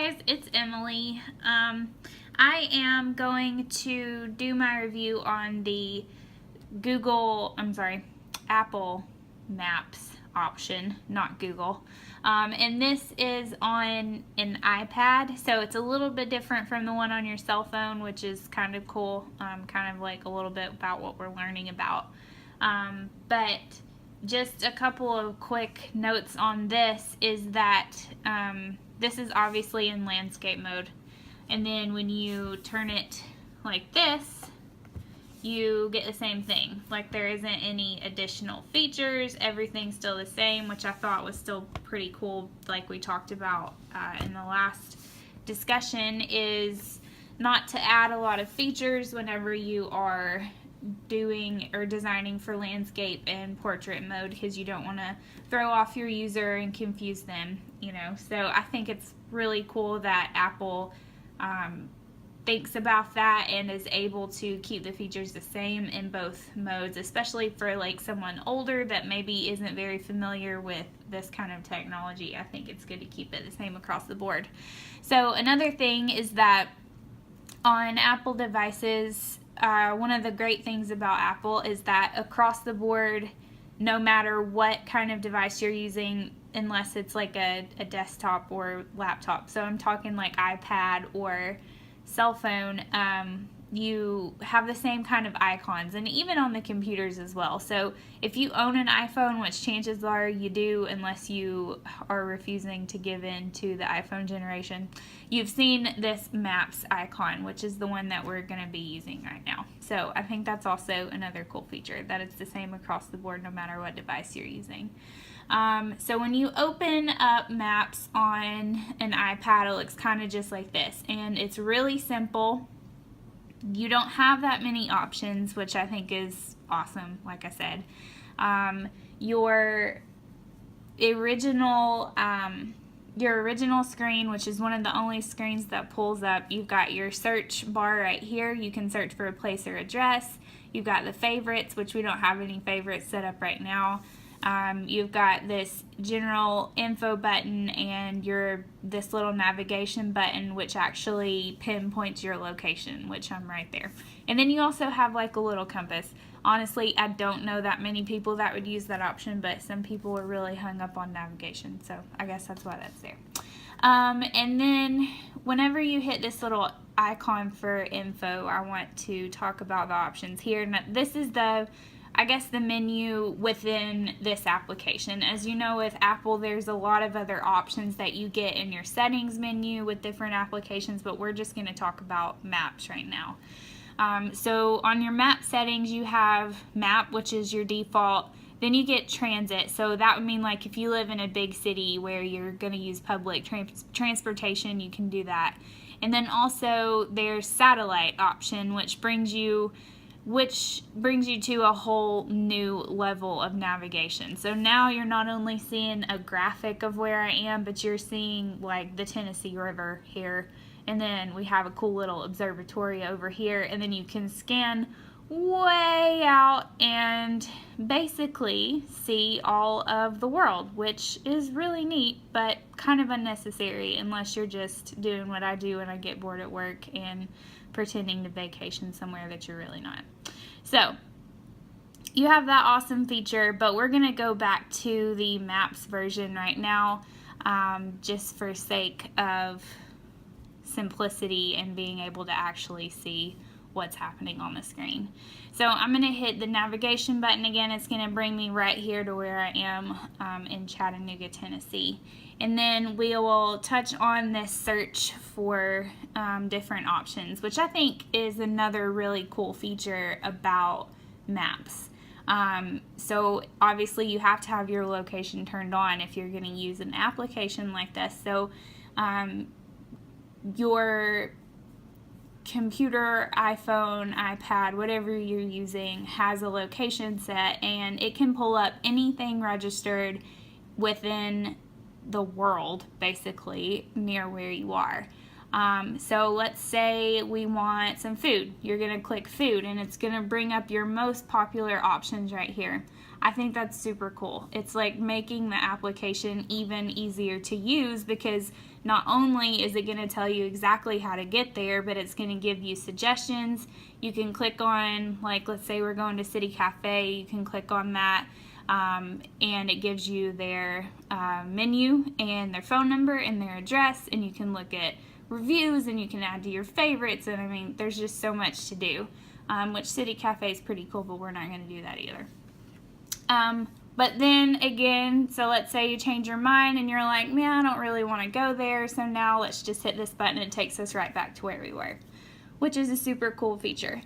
guys, it's Emily. I am going to do my review on the Apple Maps option, not Google. And this is on an iPad, so it's a little bit different from the one on your cell phone, which is kind of cool, kind of like a little bit about what we're learning about. But just a couple of quick notes on this is that this is obviously in landscape mode, and then when you turn it like this, you get the same thing. Like, there isn't any additional features, everything's still the same, which I thought was still pretty cool. Like we talked about in the last discussion, is not to add a lot of features whenever you are doing or designing for landscape and portrait mode, because you don't want to throw off your user and confuse them, so I think it's really cool that Apple thinks about that and is able to keep the features the same in both modes, especially for like someone older that maybe isn't very familiar with this kind of technology. I think it's good to keep it the same across the board. So another thing is that on Apple devices, one of the great things about Apple is that across the board, no matter what kind of device you're using, unless it's like a desktop or laptop, so I'm talking like iPad or cell phone, you have the same kind of icons, and even on the computers as well. So if you own an iPhone, which chances are you do unless you are refusing to give in to the iPhone generation, you've seen this Maps icon, which is the one that we're going to be using right now. So I think that's also another cool feature, that it's the same across the board no matter what device you're using. So when you open up Maps on an iPad, it looks kind of just like this, and it's really simple. You don't have that many options, which I think is awesome. Like I said, your original screen, which is one of the only screens that pulls up, you've got your search bar right here. You can search for a place or address. You've got the favorites, which we don't have any favorites set up right now. You've got this general info button and this little navigation button, which actually pinpoints your location, which I'm right there. And then you also have like a little compass. Honestly, I don't know that many people that would use that option, but some people are really hung up on navigation, so I guess that's why that's there. And then whenever you hit this little icon for info, I want to talk about the options here. Now, this is the menu within this application. As you know, with Apple, there's a lot of other options that you get in your settings menu with different applications, but we're just going to talk about Maps right now. So on your map settings, you have Map, which is your default. Then you get Transit. So that would mean like if you live in a big city where you're going to use public transportation, you can do that. And then also there's Satellite option, which brings you to a whole new level of navigation. So now you're not only seeing a graphic of where I am, but you're seeing like the Tennessee River here, and then we have a cool little observatory over here, and then you can scan way out and basically see all of the world, which is really neat, but kind of unnecessary unless you're just doing what I do when I get bored at work and pretending to vacation somewhere that you're really not. So you have that awesome feature, but we're going to go back to the Maps version right now, just for sake of simplicity and being able to actually see what's happening on the screen. So I'm going to hit the navigation button again. It's going to bring me right here to where I am in Chattanooga, Tennessee. And then we will touch on this search for different options, which I think is another really cool feature about Maps. So obviously you have to have your location turned on if you're going to use an application like this. So your computer, iPhone, iPad, whatever you're using has a location set, and it can pull up anything registered within the world, basically, near where you are. So let's say we want some food. You're going to click food and it's going to bring up your most popular options right here. I think that's super cool. It's like making the application even easier to use, because not only is it going to tell you exactly how to get there, but it's going to give you suggestions. You can click on, like, let's say we're going to City Cafe, you can click on that, and it gives you their menu and their phone number and their address, and you can look at reviews and you can add to your favorites, and I mean, there's just so much to do, which City Cafe is pretty cool, but we're not going to do that either. But then again, so let's say you change your mind and you're like, man, I don't really want to go there, so now let's just hit this button and it takes us right back to where we were, which is a super cool feature.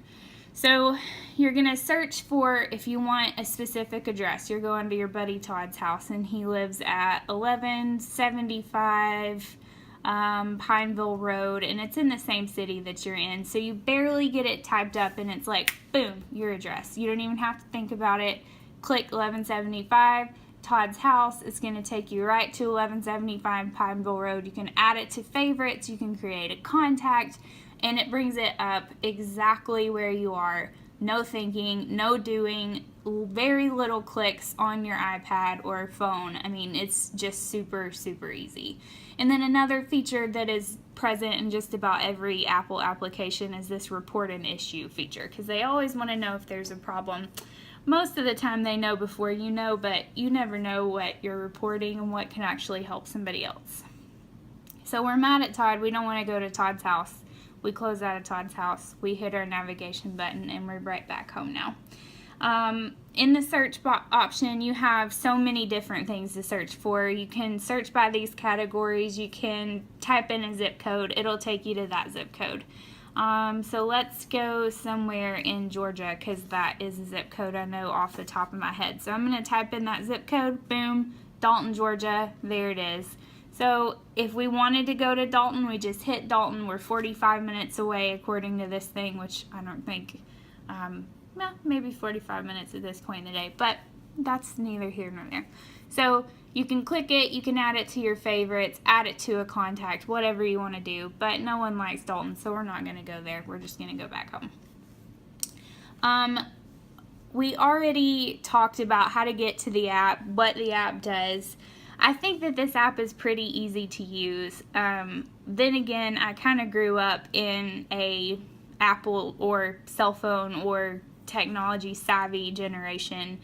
So you're going to search for, if you want a specific address, you're going to your buddy Todd's house and he lives at 1175 Pineville Road, and it's in the same city that you're in. So you barely get it typed up and it's like, boom, your address. You don't even have to think about it. Click 1175 Todd's house. It's going to take you right to 1175 Pineville Road. You can add it to favorites. You can create a contact, and it brings it up exactly where you are. No thinking, no doing, very little clicks on your iPad or phone. I mean, it's just super, super easy. And then another feature that is present in just about every Apple application is this report an issue feature, because they always want to know if there's a problem. Most of the time they know before you know, but you never know what you're reporting and what can actually help somebody else. So we're mad at Todd. We don't want to go to Todd's house. We close out of Todd's house. We hit our navigation button and we're right back home now. In the search option, you have so many different things to search for. You can search by these categories. You can type in a zip code. It'll take you to that zip code. So let's go somewhere in Georgia, because that is a zip code I know off the top of my head. So I'm going to type in that zip code, boom, Dalton, Georgia, there it is. So if we wanted to go to Dalton, we just hit Dalton. We're 45 minutes away according to this thing, which I don't think, well, maybe 45 minutes at this point in the day, but that's neither here nor there. So you can click it, you can add it to your favorites, add it to a contact, whatever you want to do, but no one likes Dalton, so we're not going to go there. We're just going to go back home. We already talked about how to get to the app, what the app does. I think that this app is pretty easy to use. Then again, I kind of grew up in a Apple or cell phone or technology savvy generation.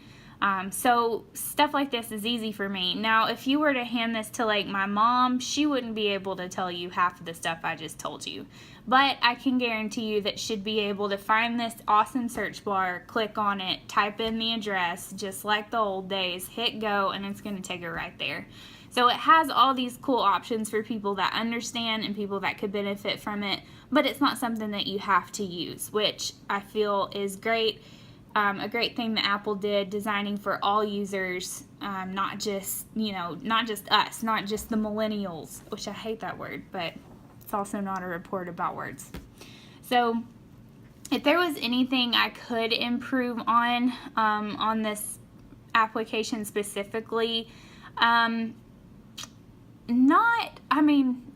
So stuff like this is easy for me. Now, if you were to hand this to like my mom, she wouldn't be able to tell you half of the stuff I just told you. But I can guarantee you that she'd be able to find this awesome search bar, click on it, type in the address, just like the old days, hit go, and it's going to take her right there. So it has all these cool options for people that understand and people that could benefit from it, but it's not something that you have to use, which I feel is great. A great thing that Apple did, designing for all users, not just us, not just the millennials, which I hate that word, but it's also not a report about words. So if there was anything I could improve on this application specifically,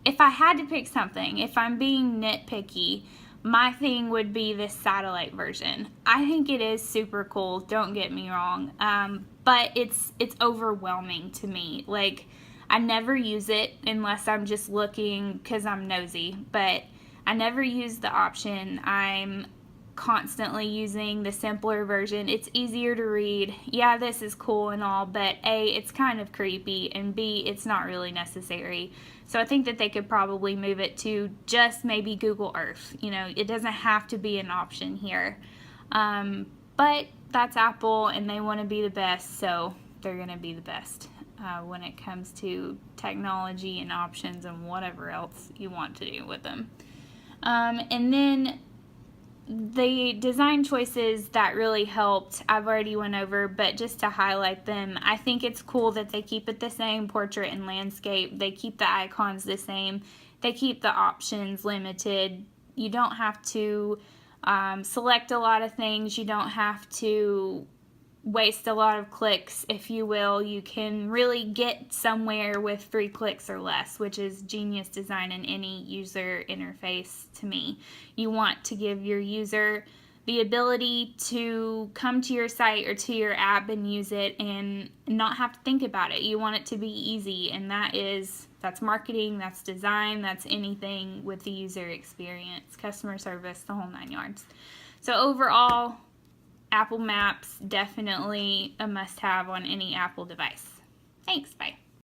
if I had to pick something, if I'm being nitpicky, my thing would be this satellite version. I think it is super cool, don't get me wrong, but it's overwhelming to me. Like, I never use it unless I'm just looking because I'm nosy, but I never use the option. I'm constantly using the simpler version. It's easier to read. Yeah, this is cool and all, but A, it's kind of creepy, and B, it's not really necessary. So I think that they could probably move it to just maybe Google Earth. You know, it doesn't have to be an option here. But that's Apple, and they want to be the best, so they're going to be the best when it comes to technology and options and whatever else you want to do with them. And then the design choices that really helped, I've already went over, but just to highlight them, I think it's cool that they keep it the same, portrait and landscape. They keep the icons the same. They keep the options limited. You don't have to select a lot of things. You don't have to waste a lot of clicks, if you will. You can really get somewhere with 3 clicks or less, which is genius design in any user interface to me. You want to give your user the ability to come to your site or to your app and use it and not have to think about it. You want it to be easy, and that's marketing, that's design, that's anything with the user experience, customer service, the whole 9 yards. So overall, Apple Maps, definitely a must-have on any Apple device. Thanks, bye.